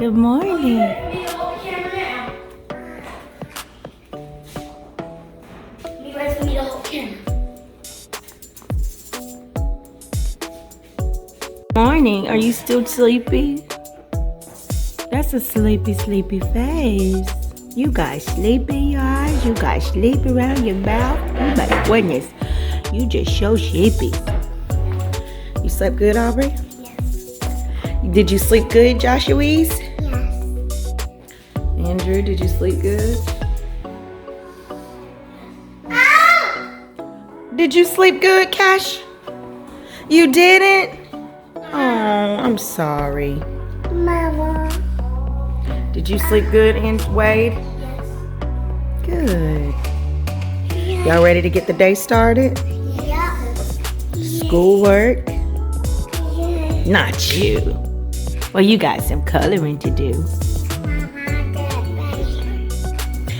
Good morning. Morning. Are you still sleepy? That's a sleepy face. You got sleep in your eyes. You got sleep around your mouth. Oh my goodness. You just so sleepy. You slept good, Aubrey? Yes. Did you sleep good, Joshua? Yes. Andrew, did you sleep good? Did you sleep good, Cash? You didn't? Oh, I'm sorry. Mama. Did you sleep good, Wade? Yes. Good. Y'all ready to get the day started? Yeah. Schoolwork? Yeah. Not you. Well, you got some coloring to do. Mama,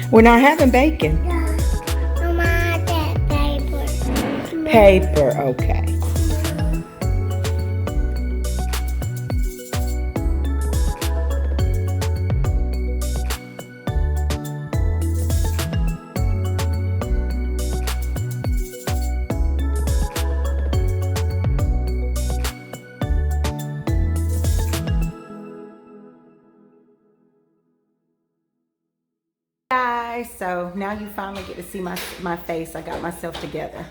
We're not having bacon. Mama, paper. Paper, okay. Guys, so now you finally get to see my face. I got myself together.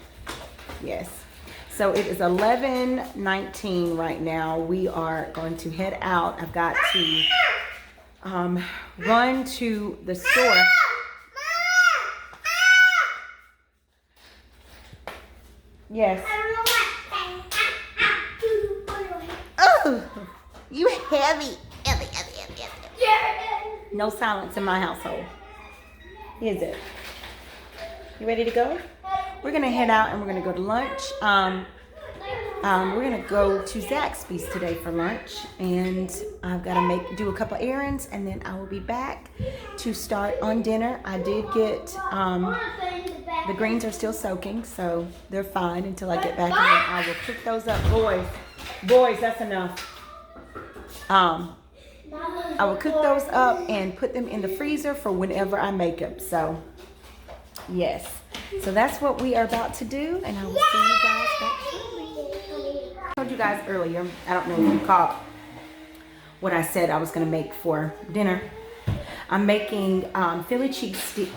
Yes. So it is 11:19 right now. We are going to head out. I've got to run to the store. Yes. Oh, you heavy. Heavy. No silence in my household. Is it? You ready to go? We're gonna head out and we're gonna go to lunch. We're gonna go to Zaxby's today for lunch, and I've got to do a couple errands, and then I will be back to start on dinner. I did get the greens are still soaking, so they're fine until I get back, and then I will cook those up. Boys, that's enough. I will cook those up and put them in the freezer for whenever I make them. So, yes. So that's what we are about to do, and I will see you guys back shortly. I told you guys earlier, I don't know if you caught what I said I was going to make for dinner. I'm making Philly cheesesteak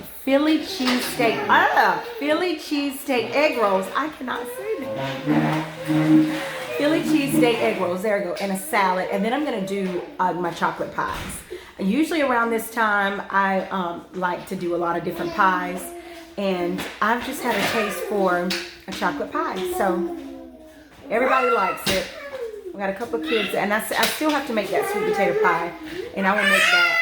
egg rolls. I cannot say that. Philly cheesesteak egg rolls, there we go, and a salad. And then I'm gonna do my chocolate pies. Usually around this time, I like to do a lot of different pies. And I've just had a taste for a chocolate pie. So everybody likes it. I got a couple of kids, and I still have to make that sweet potato pie. And I will make that.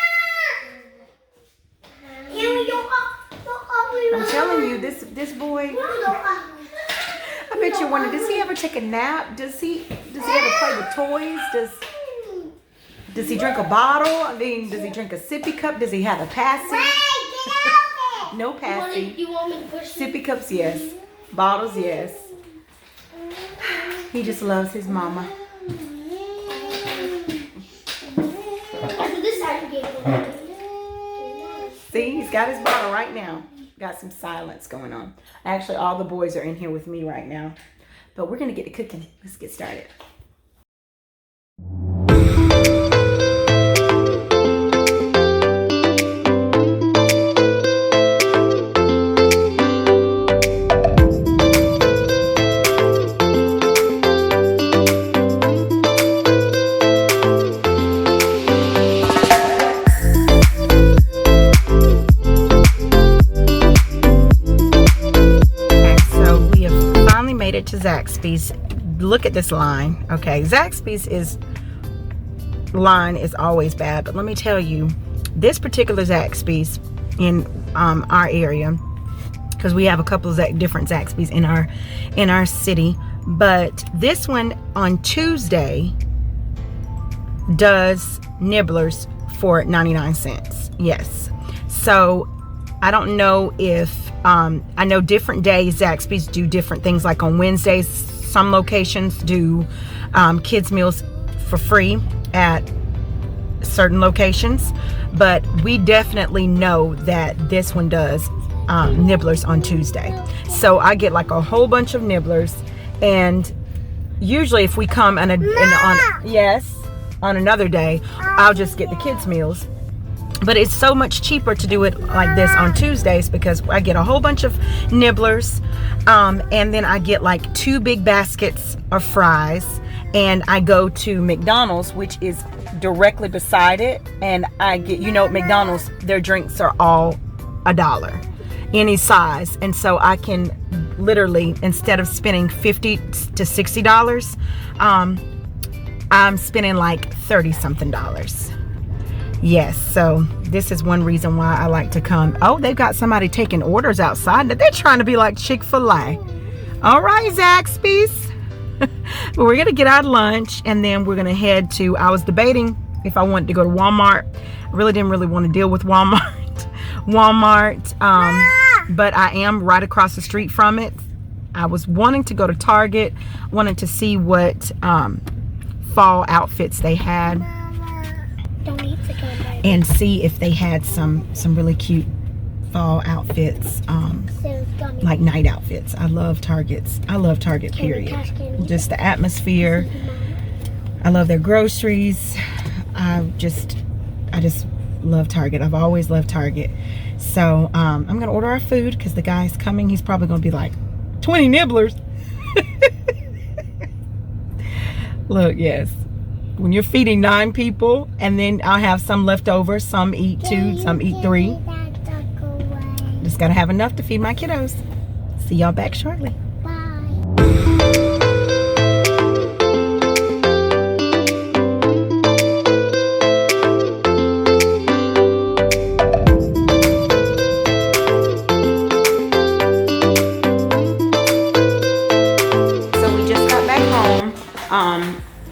I'm telling you, this boy, I bet you wonder, does he ever take a nap? Does he ever play with toys? Does he drink a bottle? I mean, does he drink a sippy cup? Does he have a passy? No passy. You want me to push Sippy cups, yes. Bottles, yes. He just loves his mama. See, he's got his bottle right now. Got some silence going on. Actually, all the boys are in here with me right now. But we're going to get to cooking. Let's get started. To Zaxby's. Look at this line. Okay, Zaxby's line is always bad, but let me tell you, this particular Zaxby's in our area, because we have a couple of different Zaxby's in our city, but this one on Tuesday does nibblers for 99 cents. Yes. So I don't know if I know different days Zaxby's do different things. Like on Wednesdays, some locations do kids meals for free at certain locations, but we definitely know that this one does nibblers on Tuesday. So I get like a whole bunch of nibblers, and usually if we come on another day, I'll just get the kids meals. But it's so much cheaper to do it like this on Tuesdays because I get a whole bunch of nibblers, and then I get like 2 big baskets of fries, and I go to McDonald's, which is directly beside it, and I get, at McDonald's, their drinks are all $1, any size, and so I can literally, instead of spending $50 to $60, I'm spending like $30-something. Yes, so this is one reason why I like to come. Oh, they've got somebody taking orders outside. They're trying to be like Chick-fil-A. All right, Zaxby's. Well, we're going to get our lunch, and then we're going to head to, I was debating if I wanted to go to Walmart. I really didn't want to deal with Walmart. But I am right across the street from it. I was wanting to go to Target, wanted to see what fall outfits they had. And see if they had some really cute fall outfits, like night outfits. I love Targets. I love Target, period. Just the atmosphere. I love their groceries. I just love Target. I've always loved Target. So I'm gonna order our food because the guy's coming. He's probably gonna be like 20 nibblers. Look, yes. When you're feeding 9 people, and then I'll have some left over. Some eat 2, some eat 3. Just gotta have enough to feed my kiddos. See y'all back shortly.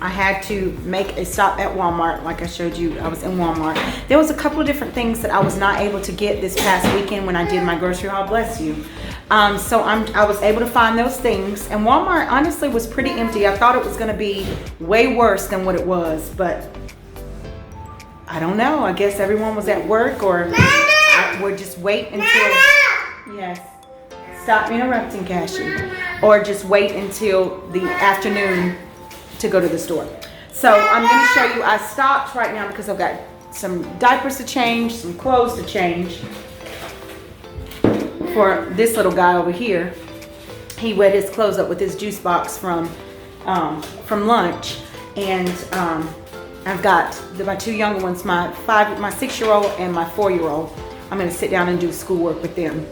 I had to make a stop at Walmart. Like I showed you, I was in Walmart. There was a couple of different things that I was not able to get this past weekend when I did my grocery haul, bless you. So I was able to find those things, and Walmart honestly was pretty empty. I thought it was gonna be way worse than what it was, but I don't know. I guess everyone was at work, or we'll just wait until, yes, stop interrupting, Cassie, or just wait until the afternoon to go to the store. So I'm going to show you, I stopped right now because I've got some diapers to change, some clothes to change for this little guy over here. He wet his clothes up with his juice box from lunch, and I've got my 2 younger ones, my 6-year-old and my 4-year-old. I'm going to sit down and do schoolwork with them.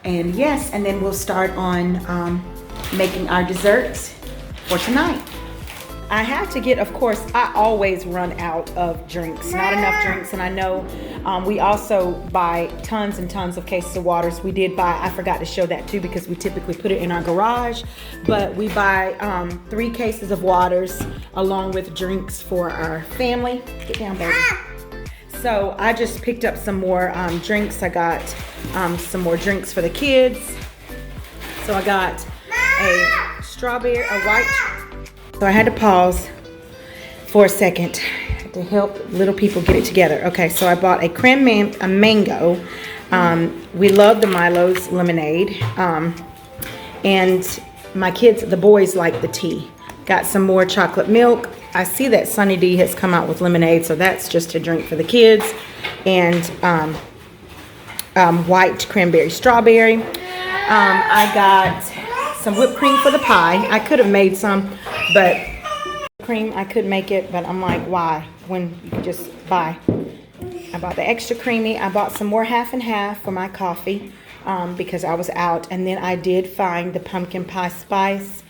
And yes, and then we'll start on making our desserts for tonight. I have to get, of course, I always run out of drinks, not enough drinks, and I know we also buy tons and tons of cases of waters. We did buy, I forgot to show that too because we typically put it in our garage, but we buy 3 cases of waters along with drinks for our family. Get down, baby. So I just picked up some more drinks. I got some more drinks for the kids. So I got a strawberry, a white. So I had to pause for a second to help little people get it together. Okay, so I bought a mango. We love the Milo's lemonade. And my kids, the boys, like the tea. Got some more chocolate milk. I see that Sunny D has come out with lemonade, so that's just a drink for the kids. And white cranberry strawberry. I got some whipped cream for the pie. I could have made some, but cream, I could make it, but I'm like, why? When you could just buy. I bought the extra creamy. I bought some more half and half for my coffee because I was out. And then I did find the pumpkin pie spice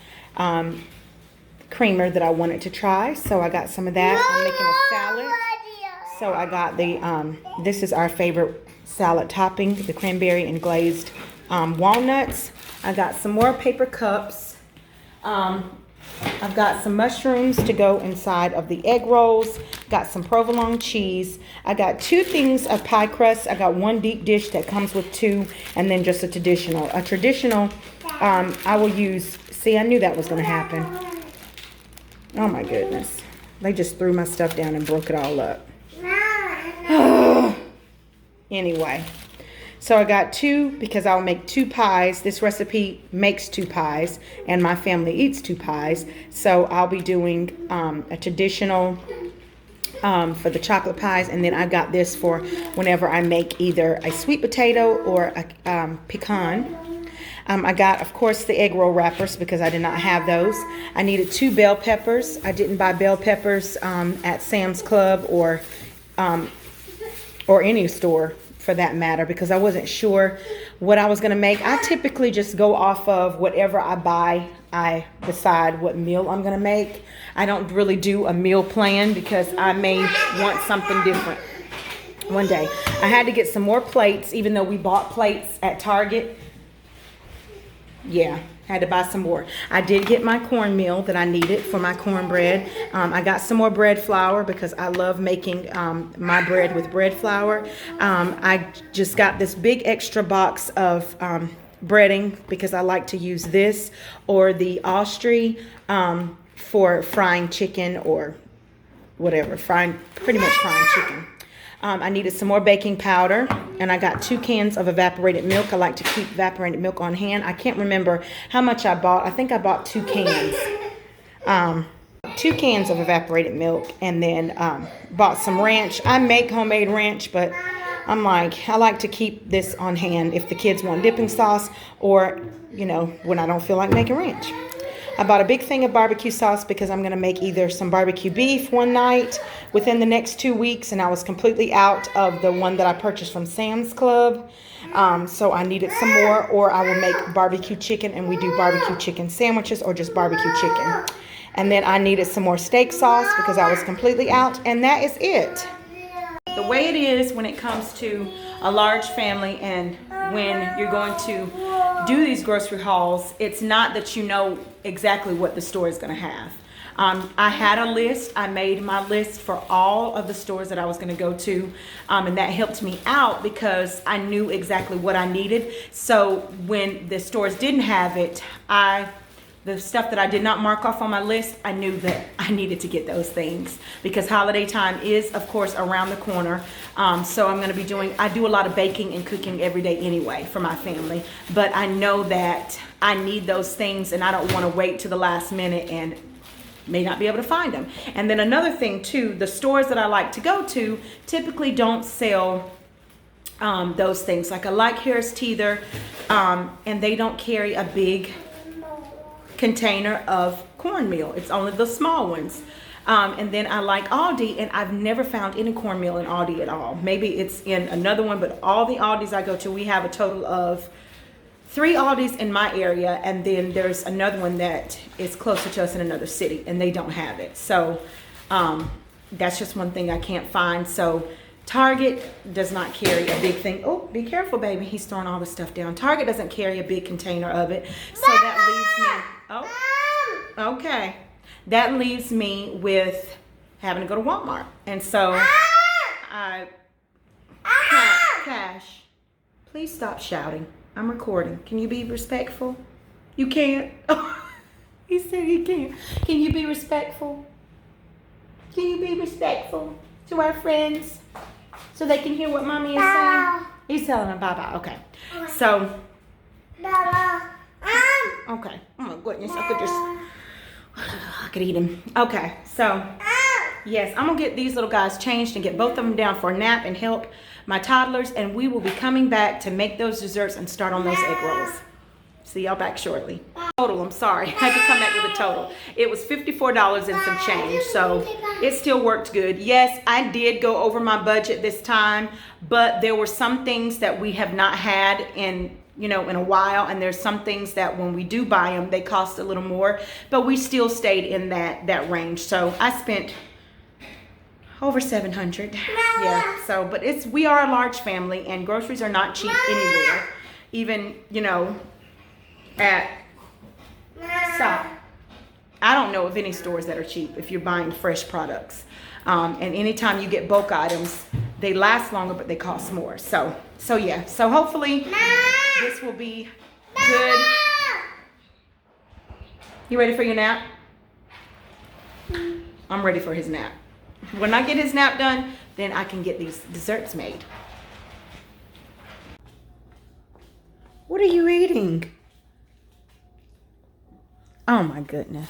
creamer that I wanted to try. So I got some of that. I'm making a salad. So I got the, this is our favorite salad topping, the cranberry and glazed walnuts. I got some more paper cups. I've got some mushrooms to go inside of the egg rolls. Got some provolone cheese. I got 2 things of pie crust. I got 1 deep dish that comes with 2, and then just a traditional. I will use, see, I knew that was going to happen. Oh my goodness. They just threw my stuff down and broke it all up. Anyway, so I got 2 because I'll make 2 pies. This recipe makes 2 pies, and my family eats 2 pies. So I'll be doing a traditional for the chocolate pies, and then I got this for whenever I make either a sweet potato or a pecan. I got, of course, the egg roll wrappers because I did not have those. I needed 2 bell peppers. I didn't buy bell peppers at Sam's Club or any store for that matter because I wasn't sure what I was going to make. I typically just go off of whatever I buy. I decide what meal I'm going to make. I don't really do a meal plan because I may want something different one day. I had to get some more plates even though we bought plates at Target. Yeah, had to buy some more. I did get my cornmeal that I needed for my cornbread. I got some more bread flour because I love making my bread with bread flour. I just got this big extra box of breading because I like to use this or the Austri for frying chicken or whatever, pretty much frying chicken. I needed some more baking powder, and I got 2 cans of evaporated milk. I like to keep evaporated milk on hand. I can't remember how much I bought. I think I bought 2 cans. 2 cans of evaporated milk, and then bought some ranch. I make homemade ranch, but I'm like, I like to keep this on hand if the kids want dipping sauce or, you know, when I don't feel like making ranch. I bought a big thing of barbecue sauce because I'm going to make either some barbecue beef one night within the next 2 weeks, and I was completely out of the one that I purchased from Sam's Club. So I needed some more, or I will make barbecue chicken, and we do barbecue chicken sandwiches or just barbecue chicken. And then I needed some more steak sauce because I was completely out, and that is it. The way it is when it comes to a large family and when you're going to do these grocery hauls, it's not that you know exactly what the store is going to have. I had a list. I made my list for all of the stores that I was going to go to, and that helped me out because I knew exactly what I needed. So when the stores didn't have it, the stuff that I did not mark off on my list, I knew that I needed to get those things because holiday time is, of course, around the corner. So I'm going to be I do a lot of baking and cooking every day anyway for my family. But I know that I need those things and I don't want to wait to the last minute and may not be able to find them. And then another thing too, the stores that I like to go to typically don't sell those things. Like I like Harris Teeter, and they don't carry a big container of cornmeal. It's only the small ones. And then I like Aldi, and I've never found any cornmeal in Aldi at all. Maybe it's in another one, but all the Aldis I go to, we have a total of 3 Aldis in my area, and then there's another one that is closer to us in another city, and they don't have it. So that's just one thing I can't find. So Target does not carry a big thing. Oh, be careful, baby. He's throwing all the stuff down. Target doesn't carry a big container of it. So that leaves me, okay. That leaves me with having to go to Walmart. And so Cash, please stop shouting. I'm recording. Can you be respectful? You can't. He said he can't. Can you be respectful? Can you be respectful to our friends so they can hear what mommy is saying? He's telling them bye-bye. Okay. So. Okay. Oh my goodness. I could eat him. Okay. So. Yes, I'm going to get these little guys changed and get both of them down for a nap and help my toddlers. And we will be coming back to make those desserts and start on those egg rolls. See y'all back shortly. Total, I'm sorry. I had to come back with a total. It was $54 and some change. So it still worked good. Yes, I did go over my budget this time. But there were some things that we have not had in a while, and there's some things that when we do buy them, they cost a little more. But we still stayed in that range. So I spent over $700. Yeah. So, but we are a large family, and groceries are not cheap anywhere. Even, stop. I don't know of any stores that are cheap if you're buying fresh products. And anytime you get bulk items, they last longer, but they cost more. So yeah. So hopefully this will be good. You ready for your nap? I'm ready for his nap. When I get his nap done, then I can get these desserts made. What are you eating? Oh my goodness.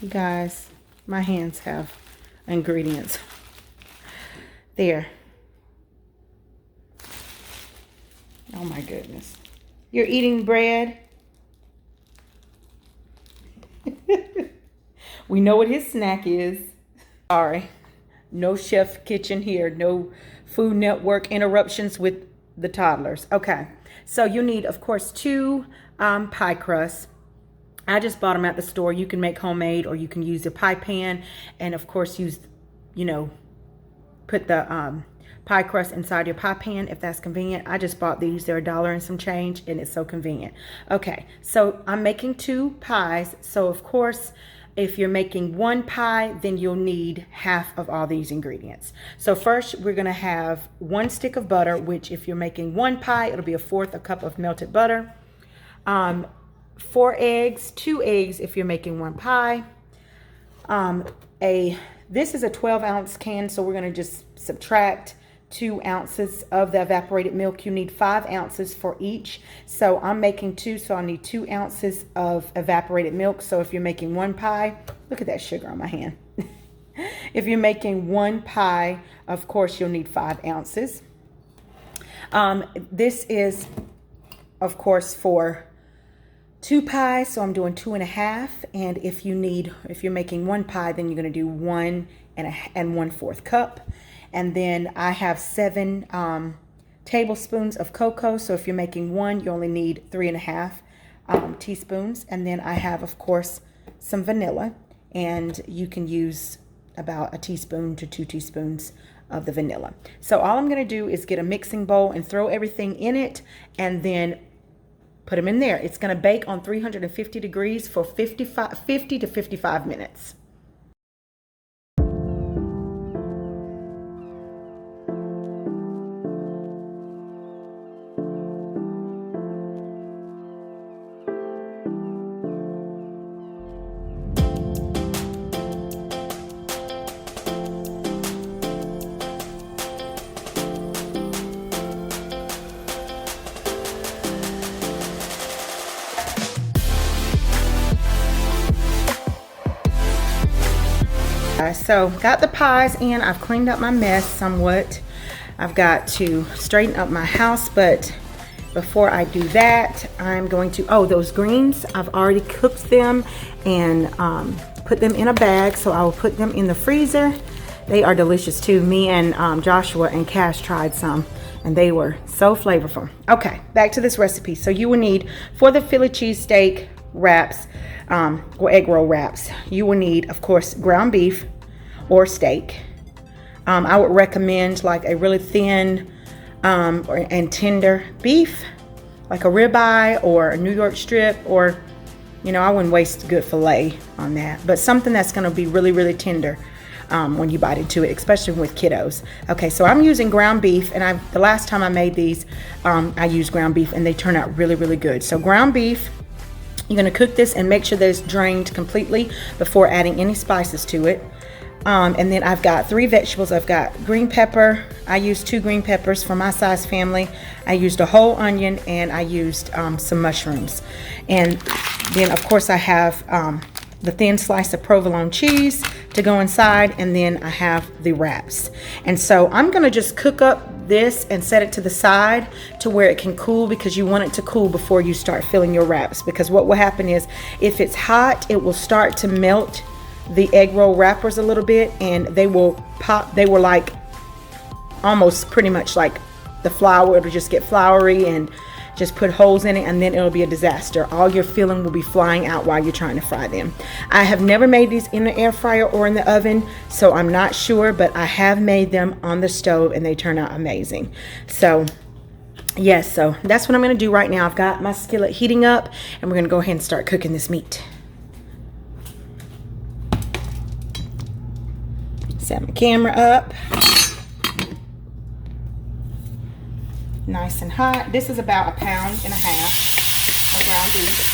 You guys, my hands have ingredients. There. Oh my goodness. You're eating bread? We know what his snack is. Sorry. No chef kitchen here. No Food Network interruptions with the toddlers. Okay. So you need, of course, 2 pie crusts. I just bought them at the store. You can make homemade, or you can use a pie pan, and of course use, you know, put the pie crust inside your pie pan if that's convenient. I just bought these. They're $1 and some change, and it's so convenient. Okay, so I'm making 2 pies. So of course, if you're making 1 pie, then you'll need half of all these ingredients. So first, we're gonna have 1 stick of butter, which if you're making 1 pie, it'll be 1/4 a cup of melted butter. 4 eggs, 2 eggs if you're making 1 pie. This is a 12-ounce can, so we're gonna just subtract 2 ounces of the evaporated milk. You need 5 ounces for each. So I'm making 2, so I need 2 ounces of evaporated milk. So if you're making 1 pie, look at that sugar on my hand. If you're making 1 pie, of course, you'll need 5 ounces. This is, of course, for 2 pies, so I'm doing 2 1/2. And if you're making 1 pie, then you're going to do 1 1/4 cup. And then I have 7 tablespoons of cocoa. So if you're making 1, you only need 3 1/2 teaspoons. And then I have, of course, some vanilla, and you can use about 1 teaspoon to 2 teaspoons of the vanilla. So all I'm going to do is get a mixing bowl and throw everything in it, and then put them in there. It's going to bake on 350 degrees for 50 to 55 minutes. So got the pies in. I've cleaned up my mess somewhat. I've got to straighten up my house, but before I do that, I'm going to, those greens, I've already cooked them and put them in a bag, so I will put them in the freezer. They are delicious too. Me and Joshua and Cash tried some, and they were so flavorful. Okay, back to this recipe. So you will need, for the Philly cheesesteak wraps, or egg roll wraps, you will need, of course, ground beef or steak. I would recommend like a really thin and tender beef, like a ribeye or a New York strip, or, you know, I wouldn't waste good filet on that, but something that's going to be really, really tender when you bite into it, especially with kiddos. Okay, so I'm using ground beef, and the last time I made these, I used ground beef, and they turn out really, really good. So ground beef, you're going to cook this and make sure that it's drained completely before adding any spices to it. And then I've got 3 vegetables. I've got green pepper. I used 2 green peppers for my size family. I used a whole onion, and I used some mushrooms. And then, of course, I have the thin slice of provolone cheese to go inside, and then I have the wraps. And so I'm going to just cook up this and set it to the side to where it can cool, because you want it to cool before you start filling your wraps. Because what will happen is, if it's hot, it will start to melt the egg roll wrappers a little bit, and they will pop. They will like almost pretty much like the flour. It'll just get floury and just put holes in it, and then it'll be a disaster. All your filling will be flying out while you're trying to fry them. I have never made these in the air fryer or in the oven, so I'm not sure, but I have made them on the stove, and they turn out amazing. So yes, so that's what I'm going to do right now. I've got my skillet heating up, and we're going to go ahead and start cooking this meat. Set my camera up. Nice and hot. This is about 1.5 pounds of ground beef.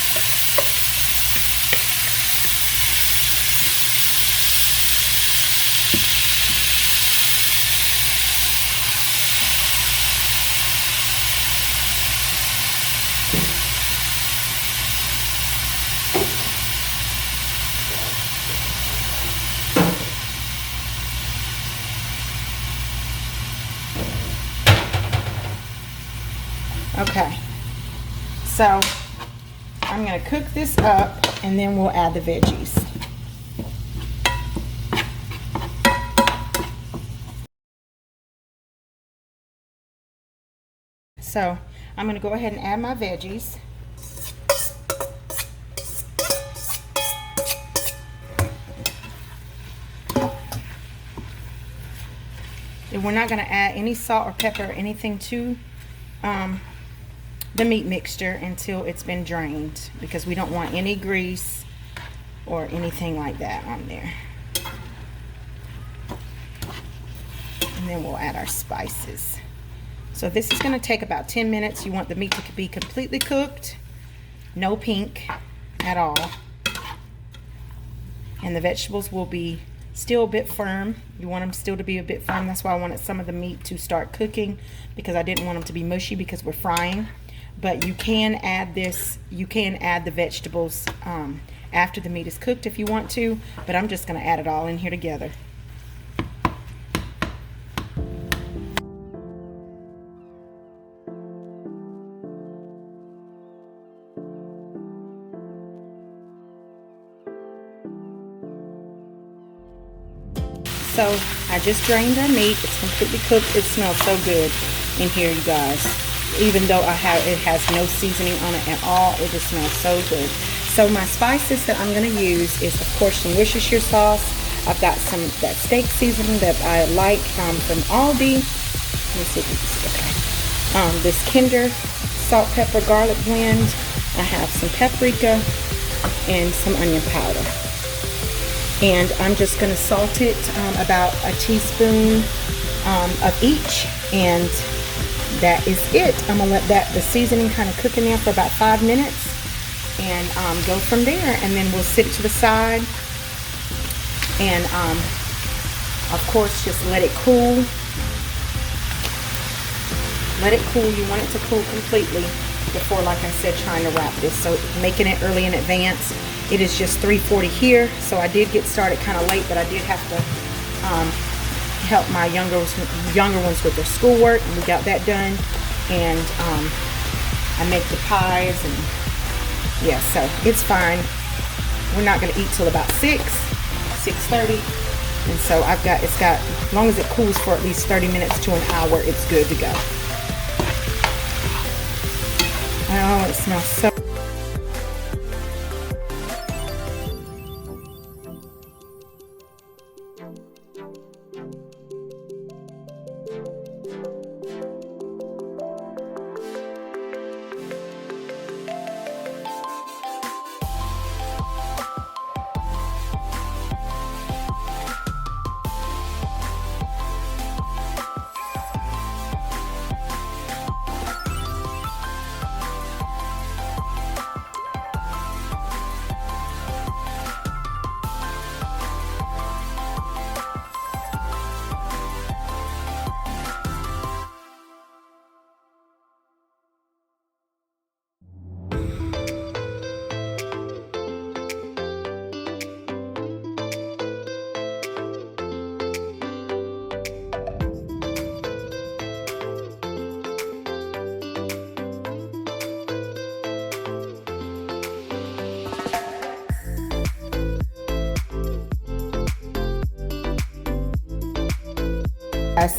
Okay, so I'm gonna cook this up and then we'll add the veggies. So I'm gonna go ahead and add my veggies. And we're not gonna add any salt or pepper or anything to the meat mixture until it's been drained, because we don't want any grease or anything like that on there. And then we'll add our spices. So this is going to take about 10 minutes. You want the meat to be completely cooked, no pink at all. And the vegetables will be still a bit firm. You want them still to be a bit firm. That's why I wanted some of the meat to start cooking, because I didn't want them to be mushy because we're frying. But you can add this, you can add the vegetables after the meat is cooked if you want to, but I'm just going to add it all in here together. So I just drained our meat. It's completely cooked. It smells so good in here, you guys. Even though it has no seasoning on it at all, it just smells so good. So my spices that I'm going to use is, of course, some Worcestershire sauce. I've got that steak seasoning that I like from Aldi. Let me see if you can see. Okay. This Kinder salt, pepper, garlic blend. I have some paprika and some onion powder. And I'm just going to salt it about a teaspoon of each, and that is it. I'm going to let the seasoning kind of cook in there for about 5 minutes and go from there, and then we'll sit it to the side and of course just let it cool. Let it cool. You want it to cool completely before, like I said, trying to wrap this. So making it early in advance. It is just 3:40 here, so I did get started kind of late, but I did have to help my younger ones with their schoolwork, and we got that done. And I make the pies, and yeah, so it's fine. We're not going to eat till about 6:30, and so as long as it cools for at least 30 minutes to an hour, it's good to go. Oh, it smells so.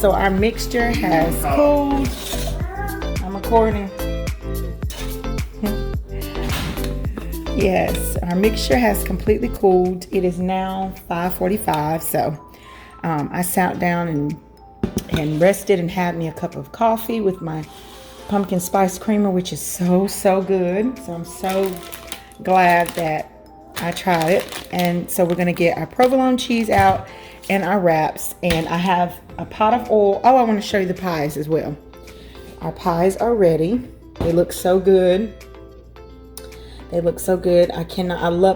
So our mixture has cooled. I'm recording. Yes, our mixture has completely cooled. It is now 5:45, so I sat down and rested and had me a cup of coffee with my pumpkin spice creamer, which is so good. So I'm so glad that I tried it. And so we're gonna get our provolone cheese out and our wraps, and I have a pot of oil. Oh, I want to show you the pies as well. Our pies are ready. They look so good. They look so good.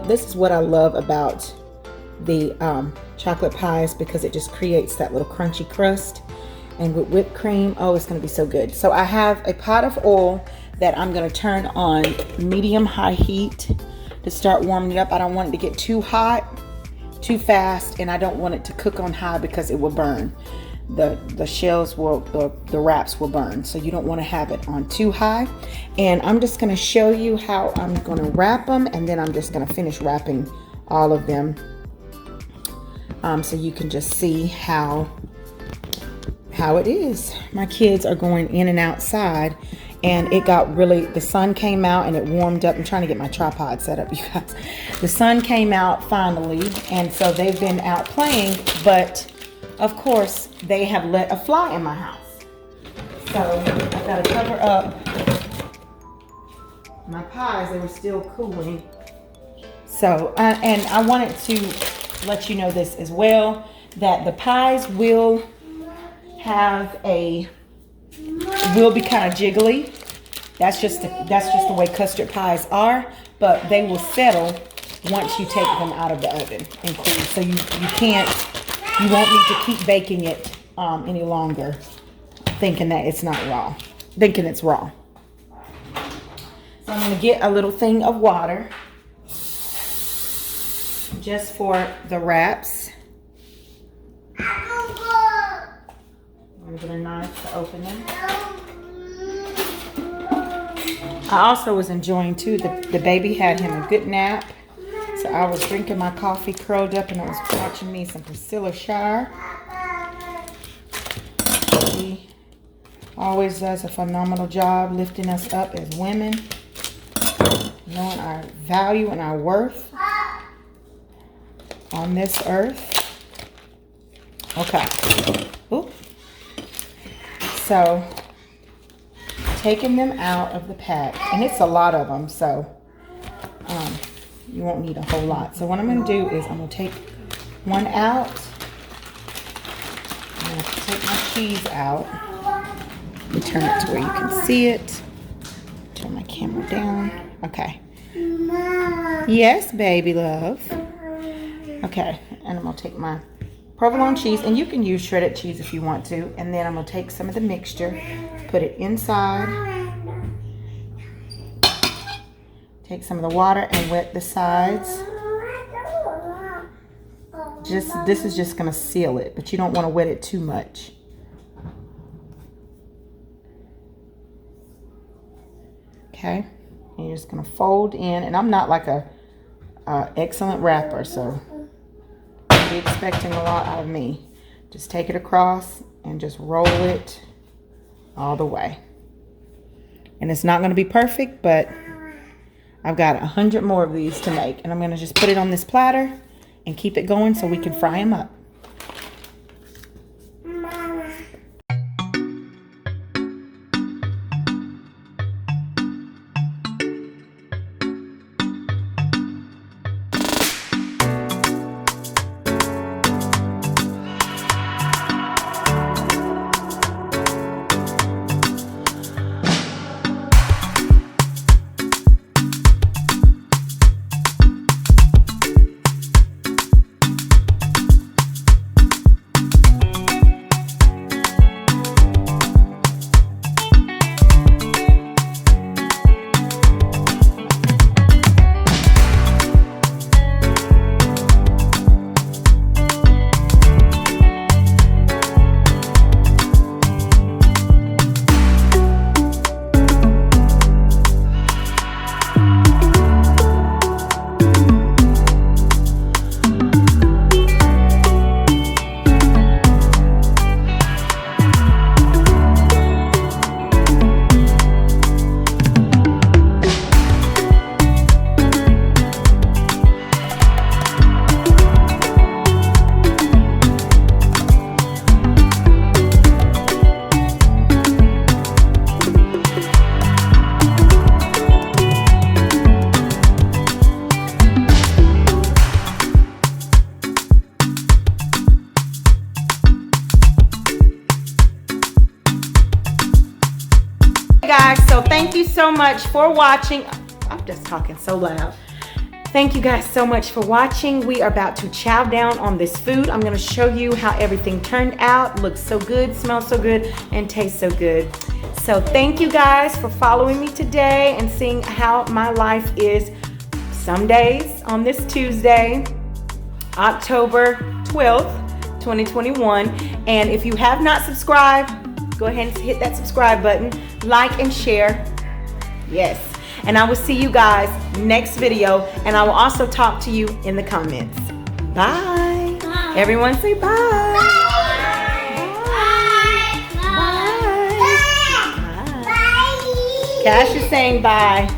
This is what I love about the chocolate pies, because it just creates that little crunchy crust. And with whipped cream, oh, it's gonna be so good. So I have a pot of oil that I'm gonna turn on medium-high heat to start warming it up. I don't want it to get too hot too fast, and I don't want it to cook on high because it will burn. the shells will, the wraps will burn. So you don't want to have it on too high. And I'm just going to show you how I'm going to wrap them, and then I'm just going to finish wrapping all of them. So you can just see how it is. My kids are going in and outside, and it got really, the sun came out and it warmed up. I'm trying to get my tripod set up, you guys. The sun came out finally, and so they've been out playing, but of course they have let a fly in my house. So I've got to cover up my pies. They were still cooling. So, and I wanted to let you know this as well, that the pies will be kind of jiggly. That's just the way custard pies are, but they will settle once you take them out of the oven and cool. So you won't need to keep baking it any longer, thinking that it's not raw, thinking it's raw. So I'm going to get a little thing of water just for the wraps. I'm going to knife to open them. I also was enjoying too, the baby had him a good nap. So I was drinking my coffee curled up, and I was watching me some Priscilla Shirer. She always does a phenomenal job lifting us up as women, knowing our value and our worth on this earth. Okay. Oop. So, taking them out of the pack, and it's a lot of them, so you won't need a whole lot. So what I'm going to do is I'm going to take one out. I'm going to take my cheese out. Let me turn it to where you can see it. Turn my camera down. Okay. Yes, baby love. Okay, and I'm going to take my provolone cheese, and you can use shredded cheese if you want to, and then I'm going to take some of the mixture, put it inside, take some of the water and wet the sides. This is just going to seal it, but you don't want to wet it too much. Okay, and you're just going to fold in, and I'm not like a excellent wrapper, so be expecting a lot out of me. Just take it across and just roll it all the way. And it's not going to be perfect, but I've got 100 more of these to make, and I'm going to just put it on this platter and keep it going so we can fry them up. Guys, so thank you so much for watching. I'm just talking so loud. Thank you guys so much for watching. We are about to chow down on this food. I'm going to show you how everything turned out. Looks so good, smells so good, and tastes so good. So thank you guys for following me today and seeing how my life is some days on this Tuesday, October 12th, 2021. And if you have not subscribed, go ahead and hit that subscribe button, like and share. Yes. And I will see you guys next video, and I will also talk to you in the comments. Bye. Bye. Everyone say bye. Cash is saying bye.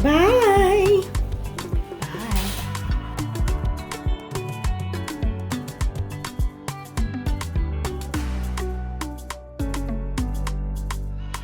Bye.